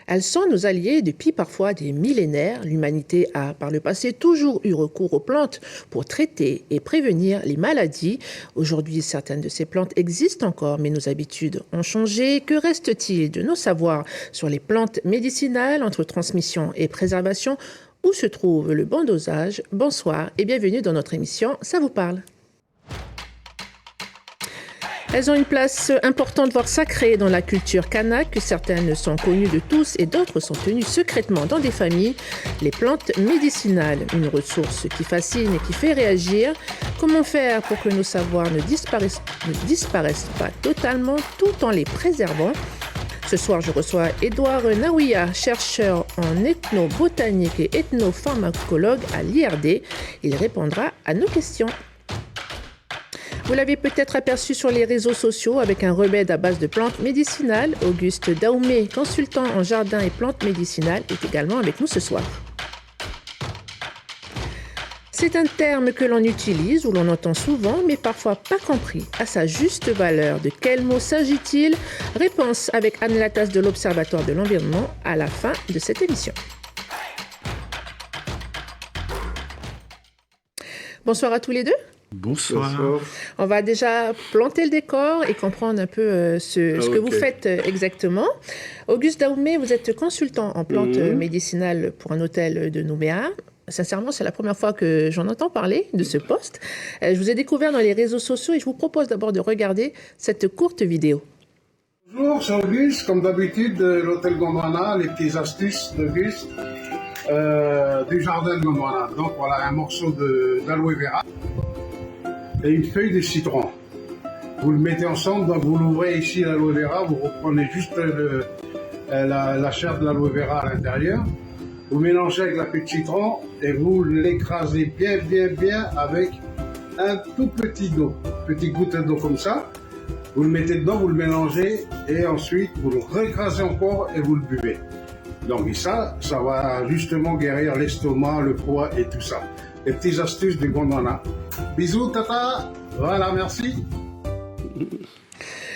Elles sont nos alliées depuis parfois des millénaires. L'humanité a par le passé toujours eu recours aux plantes pour traiter et prévenir les maladies. Aujourd'hui, certaines de ces plantes existent encore, mais nos habitudes ont changé. Que reste-t-il de nos savoirs sur les plantes médicinales entre transmission et préservation? Où se trouve le bon dosage? Bonsoir et bienvenue dans notre émission Ça vous parle. Elles ont une place importante, voire sacrée, dans la culture kanak. Certaines sont connues de tous et d'autres sont tenues secrètement dans des familles. Les plantes médicinales, une ressource qui fascine et qui fait réagir. Comment faire pour que nos savoirs ne disparaissent pas totalement tout en les préservant? Ce soir, je reçois Edouard Naouia, chercheur en ethnobotanique et ethnopharmacologue à l'IRD. Il répondra à nos questions. Vous l'avez peut-être aperçu sur les réseaux sociaux avec un remède à base de plantes médicinales. Auguste Daoumé, consultant en jardin et plantes médicinales, est également avec nous ce soir. C'est un terme que l'on utilise ou l'on entend souvent, mais parfois pas compris à sa juste valeur. De quel mot s'agit-il? Réponse avec Anne Latas de l'Observatoire de l'Environnement à la fin de cette émission. Bonsoir à tous les deux. Bonsoir. On va déjà planter le décor et comprendre un peu ce que vous faites exactement. Auguste Daoumé, vous êtes consultant en plantes médicinales pour un hôtel de Nouméa. Sincèrement, c'est la première fois que j'en entends parler de ce poste. Je vous ai découvert dans les réseaux sociaux et je vous propose d'abord de regarder cette courte vidéo. Bonjour, c'est Auguste. Comme d'habitude, l'hôtel Gondwana, les petites astuces d'Auguste du jardin de Gondwana. Donc voilà, un morceau d'aloe vera et une feuille de citron. Vous le mettez ensemble, donc vous l'ouvrez ici l'aloe vera, vous reprenez juste la chair de l'aloe vera à l'intérieur, vous mélangez avec la feuille de citron et vous l'écrasez bien avec un tout petit goutte d'eau comme ça. Vous le mettez dedans, vous le mélangez et ensuite vous le récrasez encore et vous le buvez. Donc ça va justement guérir l'estomac, le foie et tout ça. Les petites astuces du Gondwana. Bisous, tata. Voilà, merci.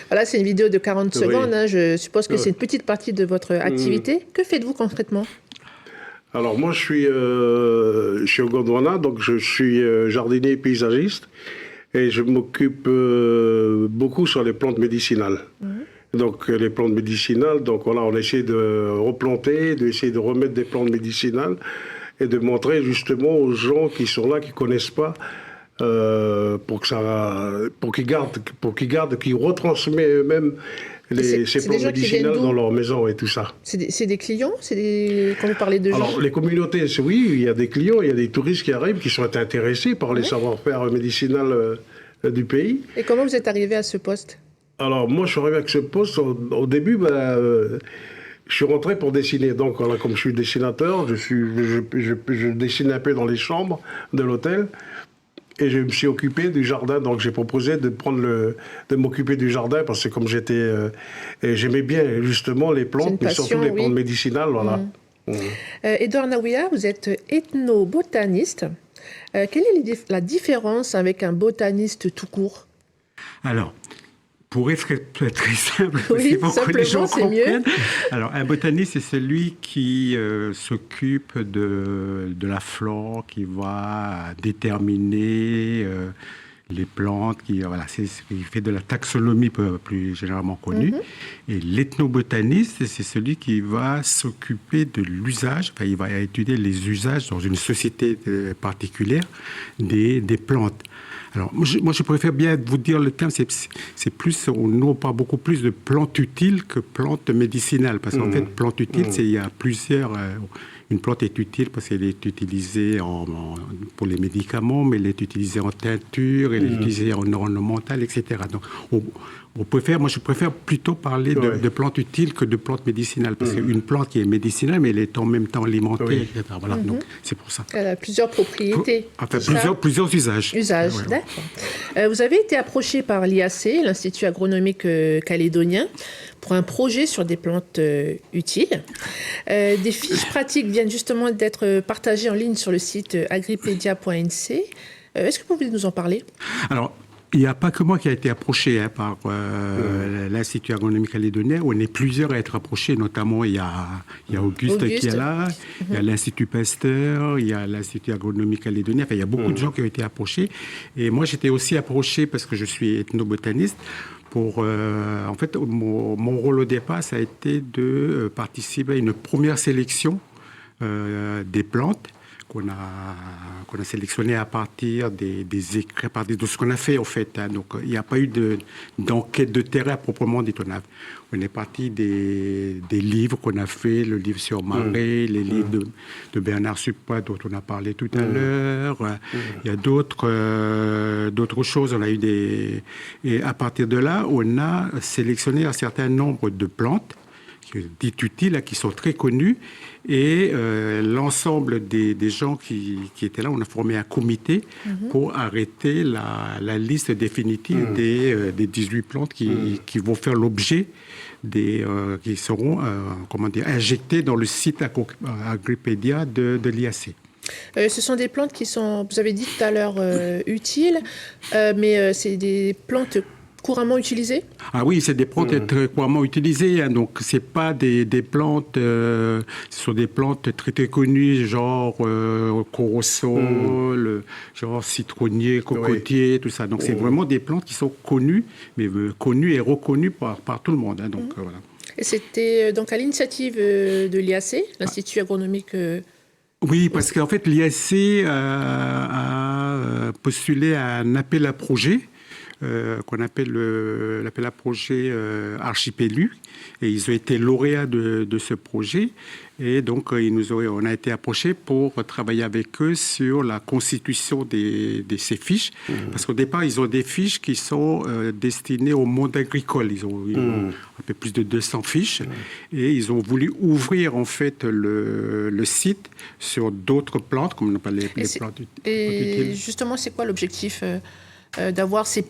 Voilà, c'est une vidéo de 40 secondes. Hein. Je suppose que c'est une petite partie de votre activité. Que faites-vous concrètement? Alors moi, je suis au Gondwana, donc je suis jardinier paysagiste et je m'occupe beaucoup sur les plantes médicinales. Donc les plantes médicinales, donc voilà, on essaie de replanter, d'essayer de remettre des plantes médicinales et de montrer justement aux gens qui sont là, qui ne connaissent pas, pour qu'ils retransmettent eux-mêmes ces plantes médicinales dans leur maison et tout ça. C'est des clients? Quand vous parlez de gens? Alors, les communautés, oui, il y a des clients, il y a des touristes qui arrivent, qui sont intéressés par les savoir-faire médicinales du pays. Et comment vous êtes arrivé à ce poste? Alors, moi, je suis arrivé avec ce poste, au début, je suis rentré pour dessiner. Donc, voilà, comme je suis dessinateur, je dessine un peu dans les chambres de l'hôtel. Et je me suis occupé du jardin, donc j'ai proposé de m'occuper du jardin parce que comme j'aimais bien justement les plantes, mais surtout les plantes médicinales, voilà. Edouard Naouia, vous êtes ethnobotaniste. Quelle est la différence avec un botaniste tout court? Alors, pour être très simple, oui, pour que les gens comprennent. Mieux. Alors, un botaniste, c'est celui qui s'occupe de la flore, qui va déterminer les plantes, qui fait de la taxonomie plus généralement connue. Et l'ethnobotaniste, c'est celui qui va s'occuper de l'usage, il va étudier les usages dans une société particulière des plantes. Alors, moi, je préfère bien vous dire le terme, c'est plus, on parle beaucoup plus de plantes utiles que plantes médicinales. Parce qu'en fait, plantes utiles, il y a plusieurs... une plante est utile parce qu'elle est utilisée pour les médicaments, mais elle est utilisée en teinture, elle est utilisée en ornemental, etc. Donc, moi, je préfère plutôt parler de plantes utiles que de plantes médicinales. Parce qu'une plante qui est médicinale, mais elle est en même temps alimentée, etc. Voilà, donc c'est pour ça. Elle a plusieurs propriétés. Enfin, plusieurs usages. D'accord. Vous avez été approché par l'IAC, l'Institut agronomique calédonien, pour un projet sur des plantes utiles. Des fiches pratiques viennent justement d'être partagées en ligne sur le site agripedia.nc. Est-ce que vous pouvez nous en parler? Alors, Il n'y a pas que moi qui a été approché par l'Institut agronomique calédonien. On est plusieurs à être approchés, notamment il y a Auguste qui est là, il y a l'Institut Pasteur, il y a l'Institut agronomique calédonien. Enfin, il y a beaucoup de gens qui ont été approchés. Et moi, j'étais aussi approché parce que je suis ethnobotaniste. En fait, mon rôle au départ, ça a été de participer à une première sélection des plantes qu'on a sélectionné à partir des écrits, à partir de ce qu'on a fait en fait. Donc il n'y a pas eu d'enquête de terrain proprement dit. On est parti des livres qu'on a fait, le livre sur Marais, les livres de Bernard Suppa dont on a parlé tout à l'heure. Il y a d'autres choses. On a eu et à partir de là, on a sélectionné un certain nombre de plantes dites utiles, qui sont très connues. Et l'ensemble des gens qui étaient là, on a formé un comité pour arrêter la liste définitive des 18 plantes qui vont faire l'objet qui seront injectées dans le site Agripédia de l'IAC. Ce sont des plantes qui sont, vous avez dit tout à l'heure, utiles, mais c'est des plantes couramment utilisées ? Ah oui, c'est des plantes très couramment utilisées. Donc, c'est pas des plantes... ce sont des plantes très, très connues, genre corosol, genre citronnier, cocotier, tout ça. Donc, c'est vraiment des plantes qui sont connues, mais connues et reconnues par tout le monde. Donc, voilà. Et c'était donc à l'initiative de l'IAC, l'Institut agronomique... Oui, parce qu'en fait, l'IAC a postulé à un appel à projet qu'on appelle l'appel à projet Archipelu, et ils ont été lauréats de ce projet, et donc on a été approchés pour travailler avec eux sur la constitution de ces fiches, parce qu'au départ ils ont des fiches qui sont destinées au monde agricole. Ils ont un peu plus de 200 fiches, et ils ont voulu ouvrir en fait le site sur d'autres plantes, comme on appelle les plantes utiles. Et justement, c'est quoi l'objectif d'avoir ces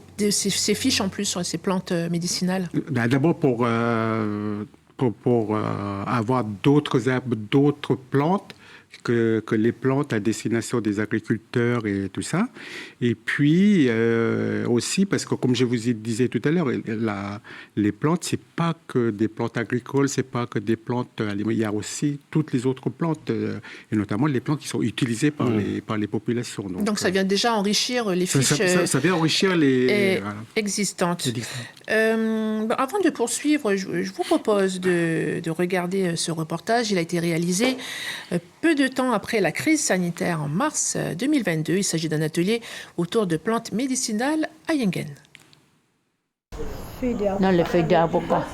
fiches en plus sur ces plantes médicinales? D'abord pour avoir d'autres plantes que les plantes à destination des agriculteurs et tout ça. Et puis aussi, parce que comme je vous disais tout à l'heure, les plantes, c'est pas que des plantes agricoles, c'est pas que des plantes alimentaires. Il y a aussi toutes les autres plantes, et notamment les plantes qui sont utilisées par les populations. Donc ça vient déjà enrichir les fiches ça vient enrichir les existantes. Avant de poursuivre, je vous propose de regarder ce reportage. Il a été réalisé peu de temps après la crise sanitaire en mars 2022. Il s'agit d'un atelier autour de plantes médicinales à Yengen. Non, les feuilles d'avocat.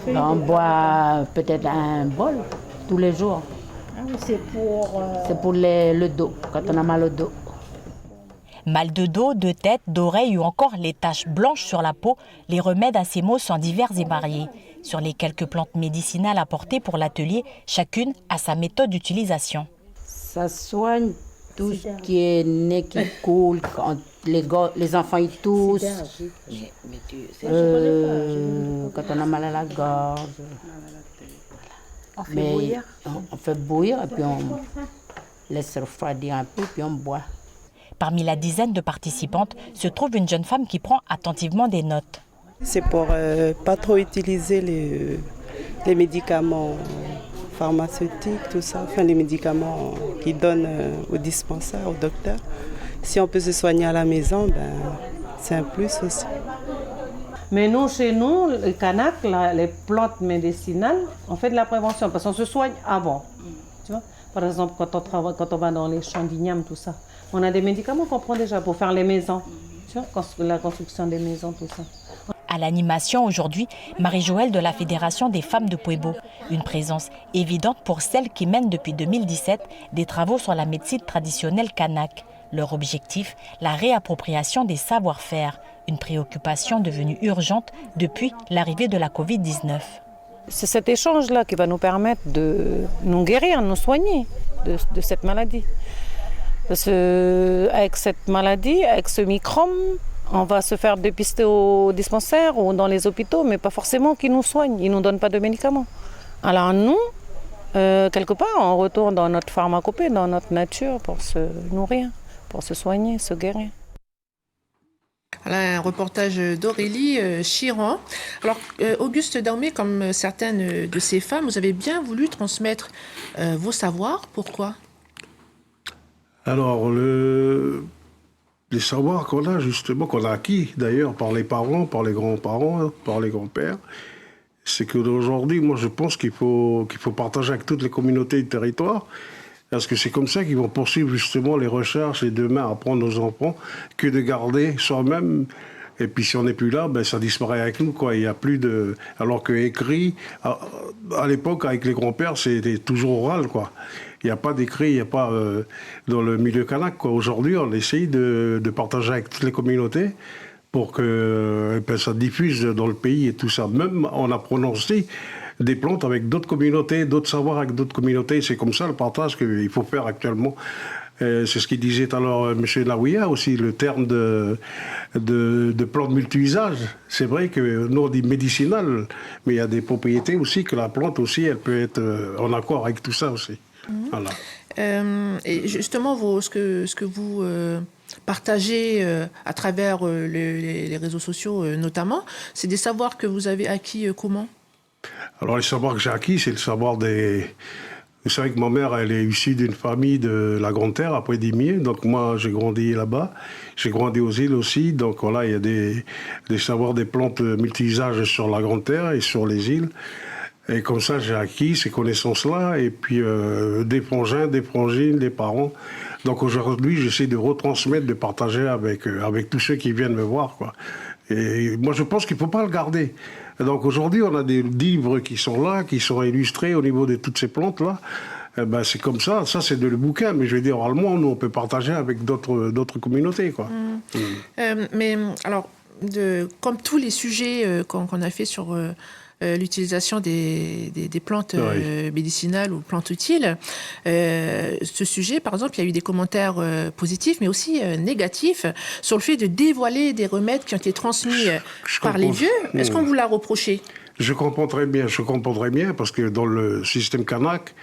On boit peut-être un bol tous les jours. Ah oui, c'est pour le dos, quand on a mal au dos. Mal de dos, de tête, d'oreille ou encore les taches blanches sur la peau, les remèdes à ces maux sont divers et variés. Sur les quelques plantes médicinales apportées pour l'atelier, chacune a sa méthode d'utilisation. Ça soigne tout ce qui est nez qui coule, quand les enfants ils toussent, quand on a mal à la gorge. On fait bouillir. On fait bouillir et puis on laisse refroidir un peu puis on boit. Parmi la dizaine de participantes se trouve une jeune femme qui prend attentivement des notes. C'est pour pas trop utiliser les médicaments pharmaceutiques, tout ça, enfin les médicaments qu'ils donnent au dispensaire, au docteur. Si on peut se soigner à la maison, c'est un plus aussi. Mais nous, chez nous, les Kanak, les plantes médicinales, on fait de la prévention parce qu'on se soigne avant. Tu vois? Par exemple, quand on va dans les champs d'igname, tout ça, on a des médicaments qu'on prend déjà pour faire les maisons, tu vois, la construction des maisons, tout ça. À l'animation aujourd'hui, Marie-Joëlle de la Fédération des femmes de Puebo. Une présence évidente pour celles qui mènent depuis 2017 des travaux sur la médecine traditionnelle kanak. Leur objectif, la réappropriation des savoir-faire, une préoccupation devenue urgente depuis l'arrivée de la Covid-19. C'est cet échange-là qui va nous permettre de nous guérir, nous soigner de cette maladie. Parce qu'avec cette maladie, avec ce microbe, on va se faire dépister au dispensaire ou dans les hôpitaux, mais pas forcément qu'ils nous soignent, ils ne nous donnent pas de médicaments. Alors nous, quelque part, on retourne dans notre pharmacopée, dans notre nature pour se nourrir, pour se soigner, se guérir. Voilà, un reportage d'Aurélie Chiran. Alors, Auguste Daumé, comme certaines de ces femmes, vous avez bien voulu transmettre vos savoirs. Pourquoi? Alors, les savoirs qu'on a, justement, qu'on a acquis, d'ailleurs, par les parents, par les grands-parents, par les grands-pères, c'est qu'aujourd'hui, moi, je pense qu'il faut partager avec toutes les communautés du territoire, parce que c'est comme ça qu'ils vont poursuivre, justement, les recherches et demain apprendre aux enfants que de garder soi-même. Et puis, si on n'est plus là, ben, ça disparaît avec nous, quoi. Il n'y a plus de... Alors que écrit, à l'époque, avec les grands-pères, c'était toujours oral, quoi. Il n'y a pas d'écrit, il n'y a pas dans le milieu kanak, quoi. Aujourd'hui, on essaye de partager avec toutes les communautés pour que ça diffuse dans le pays et tout ça. Même en apprenant aussi des plantes avec d'autres communautés, d'autres savoirs avec d'autres communautés. C'est comme ça le partage qu'il faut faire actuellement. C'est ce qu'il disait tout à l'heure M. Naouia aussi, le terme de plante multi-usage. C'est vrai que nous on dit médicinal, mais il y a des propriétés aussi que la plante aussi, elle peut être en accord avec tout ça aussi. Voilà. Et justement, ce que vous partagez à travers les réseaux sociaux notamment, c'est des savoirs que vous avez acquis comment? Alors les savoirs que j'ai acquis, c'est le savoir des... Vous savez que ma mère, elle est issue d'une famille de la Grande-Terre, après Dimier. Donc moi, j'ai grandi là-bas. J'ai grandi aux îles aussi. Donc voilà, il y a des savoirs des plantes multi-usages sur la Grande-Terre et sur les îles. Et comme ça, j'ai acquis ces connaissances-là. Et puis des frangins, des frangines, des parents. Donc aujourd'hui, j'essaie de retransmettre, de partager avec tous ceux qui viennent me voir, quoi. Et moi, je pense qu'il ne faut pas le garder. Donc aujourd'hui, on a des livres qui sont là, qui sont illustrés au niveau de toutes ces plantes-là. Eh ben, c'est comme ça c'est de le bouquin, mais je veux dire, oralement, nous, on peut partager avec d'autres communautés, quoi. Mais alors, comme tous les sujets qu'on a fait sur l'utilisation des plantes médicinales ou plantes utiles, ce sujet, par exemple, il y a eu des commentaires positifs, mais aussi négatifs, sur le fait de dévoiler des remèdes qui ont été transmis par les vieux. Est-ce qu'on vous l'a reproché? Je comprends très bien, parce que dans le système kanak,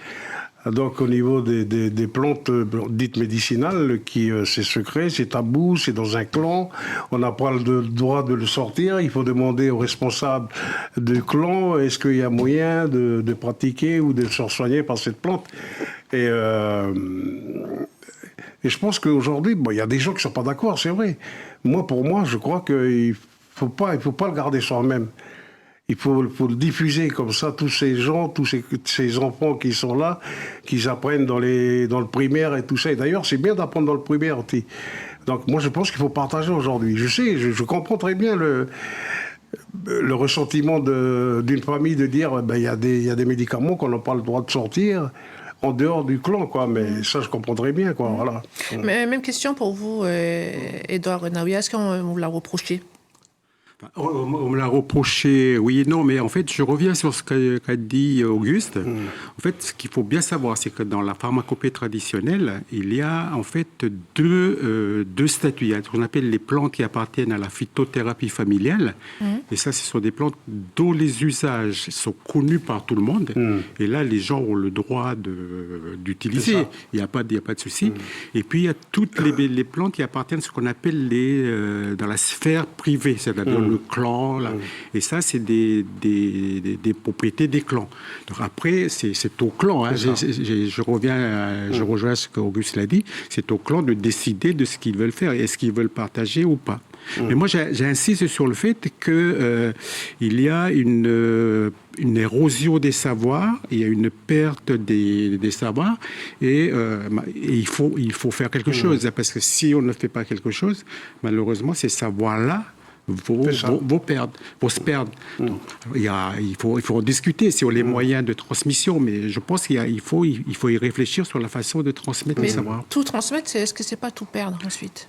donc au niveau des plantes dites médicinales, c'est secret, c'est tabou, c'est dans un clan, on n'a pas le droit de le sortir, il faut demander aux responsables du clan, est-ce qu'il y a moyen de pratiquer ou de se soigner par cette plante. Et je pense qu'aujourd'hui, il y a des gens qui ne sont pas d'accord, c'est vrai. Pour moi, je crois qu'il ne faut pas le garder soi-même. Il faut le diffuser comme ça, tous ces gens, tous ces enfants qui sont là, qu'ils apprennent dans le primaire et tout ça. Et d'ailleurs, c'est bien d'apprendre dans le primaire aussi. Donc moi, je pense qu'il faut partager aujourd'hui. Je comprends très bien le ressentiment d'une famille de dire il y a des médicaments qu'on n'a pas le droit de sortir en dehors du clan, quoi. Mais ça, je comprendrais bien, quoi. Voilà. Mais même question pour vous, Edouard Naouia, est-ce qu'on vous l'a reproché? On me l'a reproché, oui et non, mais en fait, je reviens sur ce qu'a dit Auguste. En fait, ce qu'il faut bien savoir, c'est que dans la pharmacopée traditionnelle, il y a en fait deux statuts. Il y a ce qu'on appelle les plantes qui appartiennent à la phytothérapie familiale. Et ça, ce sont des plantes dont les usages sont connus par tout le monde. Et là, les gens ont le droit d'utiliser. Il n'y a pas de souci. Et puis, il y a toutes les plantes qui appartiennent à ce qu'on appelle dans la sphère privée, c'est-à-dire le clan, là. Et ça, c'est des propriétés des clans. Donc après, c'est au clan. Hein. Je rejoins ce qu'Auguste l'a dit. C'est au clan de décider de ce qu'ils veulent faire. Est-ce qu'ils veulent partager ou pas. Mais moi, j'insiste sur le fait qu'il y a une érosion des savoirs, il y a une perte des savoirs, et il faut faire quelque chose. Parce que si on ne fait pas quelque chose, malheureusement, ces savoirs-là vont se perdre. Donc, il faut en discuter sur les moyens de transmission, mais je pense qu'il faut y réfléchir sur la façon de transmettre les savoirs. Tout transmettre, est-ce que c'est pas tout perdre ensuite?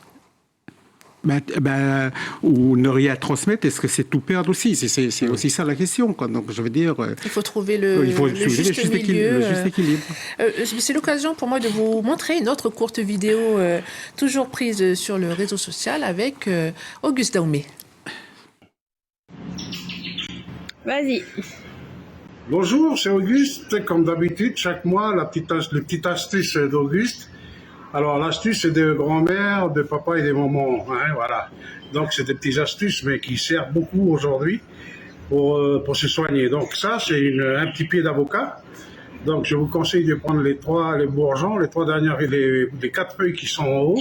Ou ne rien transmettre, est-ce que c'est tout perdre aussi? C'est aussi ça la question, quoi. Donc je veux dire, il faut trouver le juste milieu. Le juste équilibre. C'est l'occasion pour moi de vous montrer une autre courte vidéo toujours prise sur le réseau social avec Auguste Daumé. Vas-y. Bonjour, c'est Auguste. Comme d'habitude, chaque mois, le petit astuce d'Auguste. Alors, l'astuce, c'est des grands-mères, de papa et des mamans. Hein, voilà. Donc, c'est des petites astuces, mais qui servent beaucoup aujourd'hui pour se soigner. Donc, ça, c'est un petit pied d'avocat. Donc, je vous conseille de prendre les bourgeons, les 3 dernières, les 4 feuilles qui sont en haut,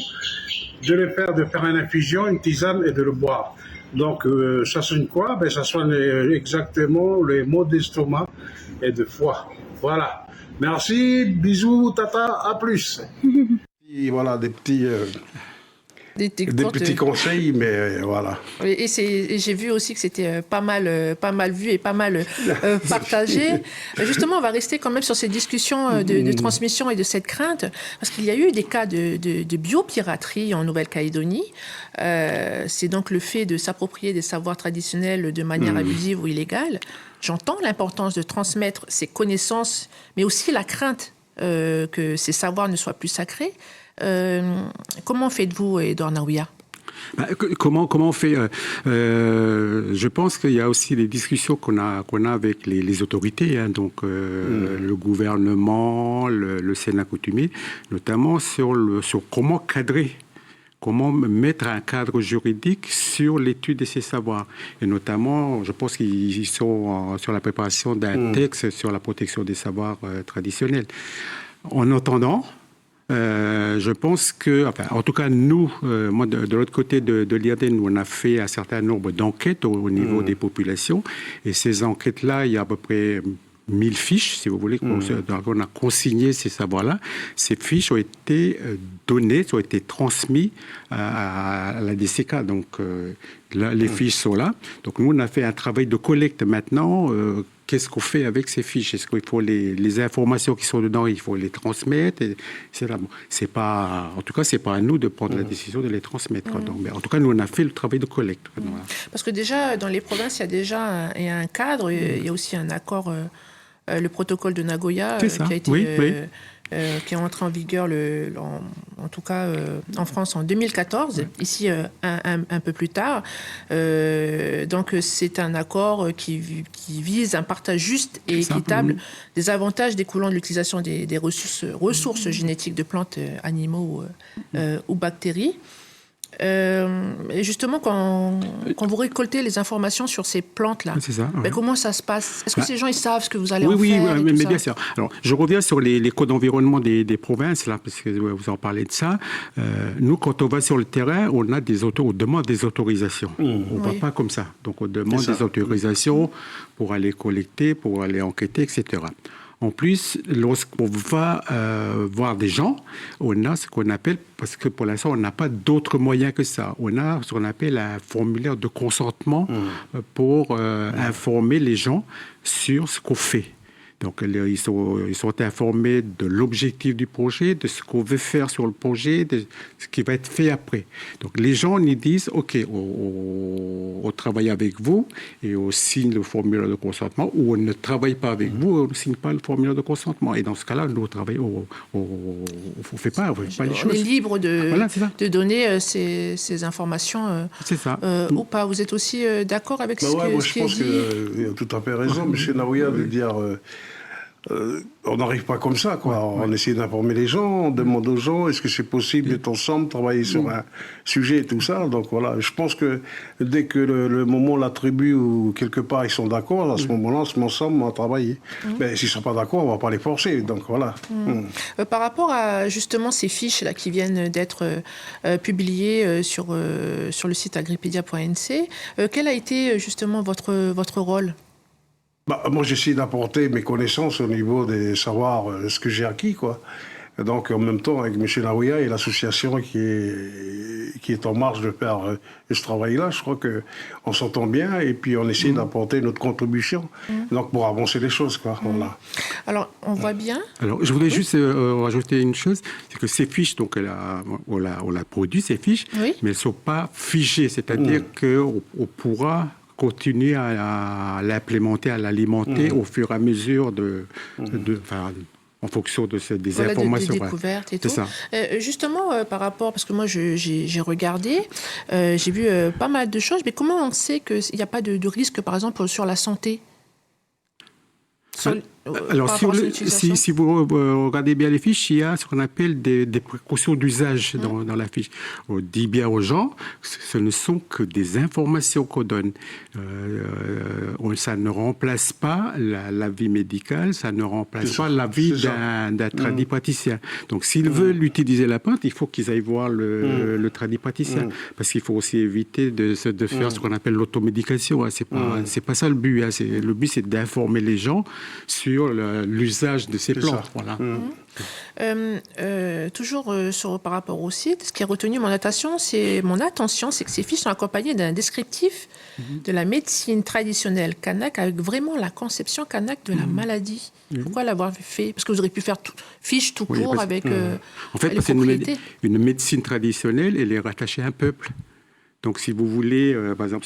de faire une infusion, une tisane et de le boire. Donc, ça soigne quoi? Ben, ça soigne exactement les maux d'estomac et de foie. Voilà. Merci, bisous, tata, à plus. Et voilà, des petits conseils, mais voilà. Et j'ai vu aussi que c'était pas mal vu et pas mal partagé. Justement, on va rester quand même sur ces discussions de transmission et de cette crainte, parce qu'il y a eu des cas de biopiraterie en Nouvelle-Calédonie. C'est donc le fait de s'approprier des savoirs traditionnels de manière abusive ou illégale. J'entends l'importance de transmettre ces connaissances, mais aussi la crainte que ces savoirs ne soient plus sacrés. Comment faites-vous, Edouard Naouya? Comment on fait Je pense qu'il y a aussi des discussions qu'on a avec les autorités, hein, donc le gouvernement, le Sénat coutumier, notamment sur comment cadrer. Comment mettre un cadre juridique sur l'étude de ces savoirs. Et notamment, je pense qu'ils sont sur la préparation d'un texte sur la protection des savoirs traditionnels. En attendant, je pense que, enfin, en tout cas, nous, moi, de l'autre côté de l'IRD, nous, on a fait un certain nombre d'enquêtes au niveau des populations. Et ces enquêtes-là, il y a à peu près 1000 fiches, si vous voulez, on a consigné ces savoirs-là. Ces fiches ont été données, ont été transmises à la DCK. Donc, là, les fiches sont là. Donc, nous, on a fait un travail de collecte maintenant. Qu'est-ce qu'on fait avec ces fiches? Est-ce qu'il faut les informations qui sont dedans, il faut les transmettre? C'est pas, en tout cas, c'est pas à nous de prendre la décision de les transmettre. Donc, mais en tout cas, nous, on a fait le travail de collecte. Voilà. Parce que déjà, dans les provinces, il y a déjà un cadre, il y a aussi un accord, le protocole de Nagoya, qui a été... qui est entré en vigueur, en tout cas en France, en 2014, ici un peu plus tard. Donc c'est un accord qui vise un partage juste et équitable des avantages découlant de l'utilisation des ressources génétiques de plantes, animaux ou bactéries. Et justement, quand vous récoltez les informations sur ces plantes-là, comment ça se passe? Est-ce que ces gens ils savent ce que vous allez en faire? Oui, mais bien sûr. Alors, je reviens sur les codes d'environnement des provinces, là, parce que vous en parlez de ça. Nous, quand on va sur le terrain, on demande des autorisations. On ne va pas comme ça. Donc, on demande des autorisations pour aller collecter, pour aller enquêter, etc. En plus, lorsqu'on va voir des gens, on a ce qu'on appelle, parce que pour l'instant, on n'a pas d'autres moyens que ça, on a ce qu'on appelle un formulaire de consentement pour informer les gens sur ce qu'on fait. Donc, ils sont informés de l'objectif du projet, de ce qu'on veut faire sur le projet, de ce qui va être fait après. Donc, les gens nous disent, OK, on travaille avec vous et on signe le formulaire de consentement, ou on ne travaille pas avec vous et on ne signe pas le formulaire de consentement. Et dans ce cas-là, nous, on ne fait pas les choses. On est libre de donner ces informations ou pas. Vous êtes aussi d'accord avec ce qui est dit? Moi, je pense qu'il a tout à fait raison, M. Naouya, de dire... on n'arrive pas comme ça, quoi. On essaie d'informer les gens, on demande aux gens est-ce que c'est possible d'être ensemble, travailler sur un sujet et tout ça. Donc voilà, je pense que dès que le moment l'attribue ou quelque part ils sont d'accord, à ce moment-là, on se met ensemble, on va travailler. Mais s'ils ne sont pas d'accord, on ne va pas les forcer. Donc voilà. Par rapport à justement ces fiches là, qui viennent d'être publiées sur le site agripedia.nc, quel a été justement votre rôle? Moi, j'essaie d'apporter mes connaissances au niveau des savoirs, ce que j'ai acquis, quoi. Donc, en même temps, avec M. Naouya et l'association qui est en marche de faire ce travail-là, je crois qu'on s'entend bien et puis on essaie d'apporter notre contribution donc pour avancer les choses, quoi. Voilà. Alors, on voit bien... Alors, je voudrais juste rajouter une chose, c'est que ces fiches, donc on a produit ces fiches, mais elles ne sont pas figées, c'est-à-dire qu'on pourra continuer à l'implémenter, à l'alimenter au fur et à mesure en fonction des informations. Des découvertes et tout. Ça. Justement, par rapport, parce que moi j'ai regardé, j'ai vu pas mal de choses, mais comment on sait qu'il n'y a pas de risque, par exemple, sur la santé? Alors, par rapport à son utilisation? si vous regardez bien les fiches, il y a ce qu'on appelle des précautions d'usage dans la fiche. On dit bien aux gens, ce ne sont que des informations qu'on donne. Ça ne remplace pas l'avis médical, ça ne remplace pas l'avis d'un tradipraticien. Donc, s'ils veulent utiliser la plante, il faut qu'ils aillent voir le tradipraticien. Parce qu'il faut aussi éviter de faire ce qu'on appelle l'automédication. C'est pas ça le but. Le but, c'est d'informer les gens sur l'usage de ces plantes. Voilà. Toujours par rapport au site, ce qui a retenu mon attention, c'est que ces fiches sont accompagnées d'un descriptif de la médecine traditionnelle kanak avec vraiment la conception kanak de la maladie. Pourquoi l'avoir fait? Parce que vous auriez pu faire fiche tout court avec en fait, les propriétés. Une médecine traditionnelle, elle est rattachée à un peuple. Donc, si vous voulez, par exemple,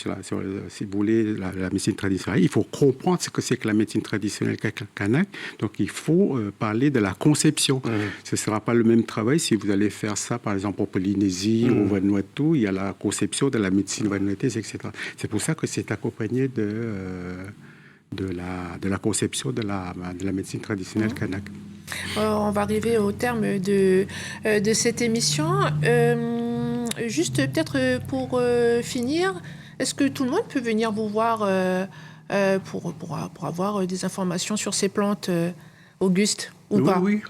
si vous voulez la médecine traditionnelle, il faut comprendre ce que c'est que la médecine traditionnelle kanak. Donc, il faut parler de la conception. Ce ne sera pas le même travail si vous allez faire ça, par exemple, en Polynésie ou au Vanuatu. Il y a la conception de la médecine vanuataise, etc. C'est pour ça que c'est accompagné de la conception de la médecine traditionnelle kanak. On va arriver au terme de cette émission. Juste peut-être pour finir, est-ce que tout le monde peut venir vous voir pour avoir des informations sur ces plantes, Auguste, ou pas? Oui,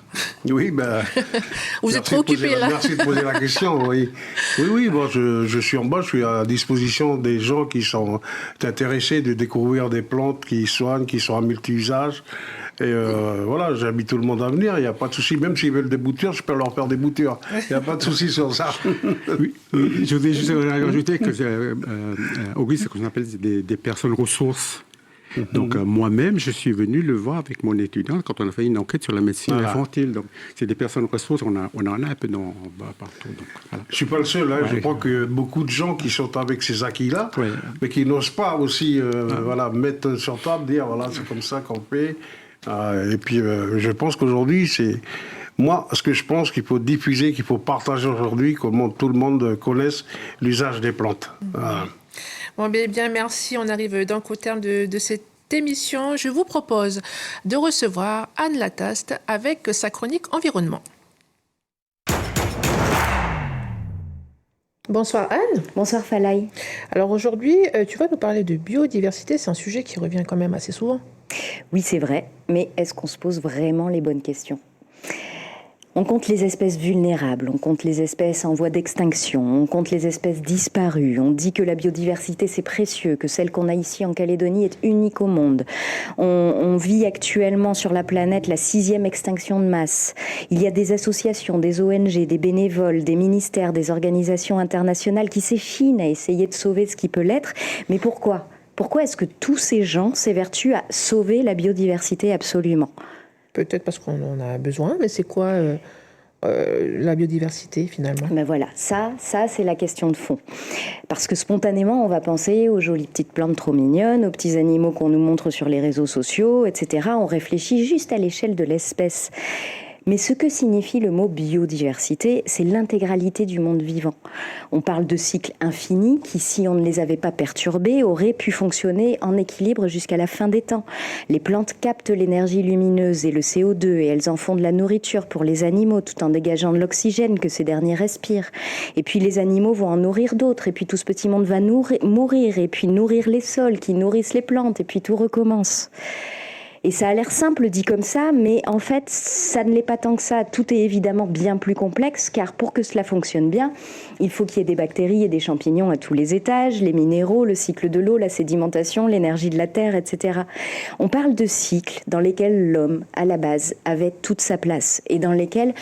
Vous êtes trop occupé là. Merci de poser la question. Oui. Bon, je suis en bas, je suis à disposition des gens qui sont intéressés de découvrir des plantes qui soignent, qui sont à multi-usages. Et voilà, j'invite tout le monde à venir, il n'y a pas de souci. Même s'ils veulent des boutures, je peux leur faire des boutures. Il n'y a pas de souci sur ça. Oui, je voudrais juste rajouter que Auguste, c'est ce qu'on appelle des personnes ressources. Donc, moi-même, je suis venu le voir avec mon étudiant quand on a fait une enquête sur la médecine infantile. Donc, c'est des personnes ressources, on en a un peu partout. Donc, voilà. Je ne suis pas le seul. Je crois que beaucoup de gens qui sont avec ces acquis-là, mais qui n'osent pas aussi mettre sur table, dire voilà, c'est comme ça qu'on fait. Et puis, je pense qu'aujourd'hui, c'est... Moi, ce que je pense qu'il faut diffuser, qu'il faut partager aujourd'hui, que tout le monde connaisse l'usage des plantes. Bon, bien, merci. On arrive donc au terme de cette émission. Je vous propose de recevoir Anne Lataste avec sa chronique environnement. Bonsoir Anne. Bonsoir Falaï. Alors aujourd'hui, tu vas nous parler de biodiversité. C'est un sujet qui revient quand même assez souvent. Oui, c'est vrai. Mais est-ce qu'on se pose vraiment les bonnes questions ? On compte les espèces vulnérables, on compte les espèces en voie d'extinction, on compte les espèces disparues, on dit que la biodiversité c'est précieux, que celle qu'on a ici en Calédonie est unique au monde. On vit actuellement sur la planète la 6e extinction de masse. Il y a des associations, des ONG, des bénévoles, des ministères, des organisations internationales qui s'échinent à essayer de sauver ce qui peut l'être. Mais pourquoi ? Pourquoi est-ce que tous ces gens s'évertuent à sauver la biodiversité absolument ? Peut-être parce qu'on en a besoin, mais c'est quoi la biodiversité finalement ? Ben voilà, ça c'est la question de fond. Parce que spontanément, on va penser aux jolies petites plantes trop mignonnes, aux petits animaux qu'on nous montre sur les réseaux sociaux, etc. On réfléchit juste à l'échelle de l'espèce. Mais ce que signifie le mot biodiversité, c'est l'intégralité du monde vivant. On parle de cycles infinis qui, si on ne les avait pas perturbés, auraient pu fonctionner en équilibre jusqu'à la fin des temps. Les plantes captent l'énergie lumineuse et le CO2 et elles en font de la nourriture pour les animaux tout en dégageant de l'oxygène que ces derniers respirent. Et puis les animaux vont en nourrir d'autres et puis tout ce petit monde va mourir et puis nourrir les sols qui nourrissent les plantes et puis tout recommence. Et ça a l'air simple dit comme ça, mais en fait, ça ne l'est pas tant que ça. Tout est évidemment bien plus complexe, car pour que cela fonctionne bien, il faut qu'il y ait des bactéries et des champignons à tous les étages, les minéraux, le cycle de l'eau, la sédimentation, l'énergie de la terre, etc. On parle de cycles dans lesquels l'homme, à la base, avait toute sa place, et dans lesquels...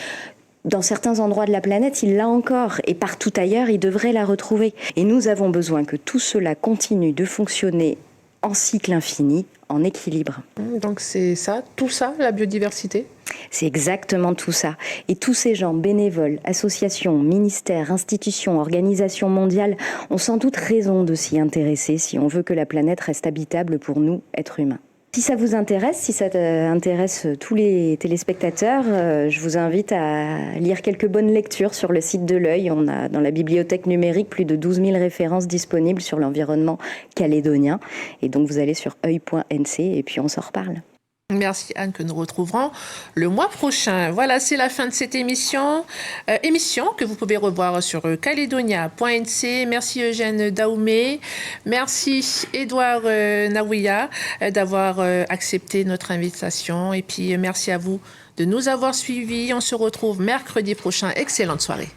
Dans certains endroits de la planète, il l'a encore, et partout ailleurs, il devrait la retrouver. Et nous avons besoin que tout cela continue de fonctionner en cycle infini, en équilibre. Donc c'est ça, tout ça, la biodiversité ? C'est exactement tout ça. Et tous ces gens, bénévoles, associations, ministères, institutions, organisations mondiales, ont sans doute raison de s'y intéresser si on veut que la planète reste habitable pour nous, êtres humains. Si ça vous intéresse, si ça intéresse tous les téléspectateurs, je vous invite à lire quelques bonnes lectures sur le site de l'Œil. On a dans la bibliothèque numérique plus de 12 000 références disponibles sur l'environnement calédonien. Et donc vous allez sur oeil.nc et puis on s'en reparle. Merci Anne, que nous retrouverons le mois prochain. Voilà, c'est la fin de cette émission. Émission que vous pouvez revoir sur caledonia.nc. Merci Eugène Daoumé. Merci Édouard Naouia d'avoir accepté notre invitation. Et puis merci à vous de nous avoir suivis. On se retrouve mercredi prochain. Excellente soirée.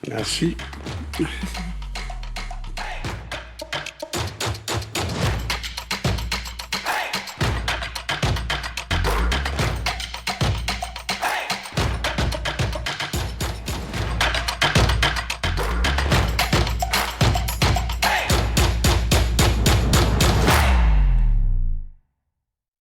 Merci.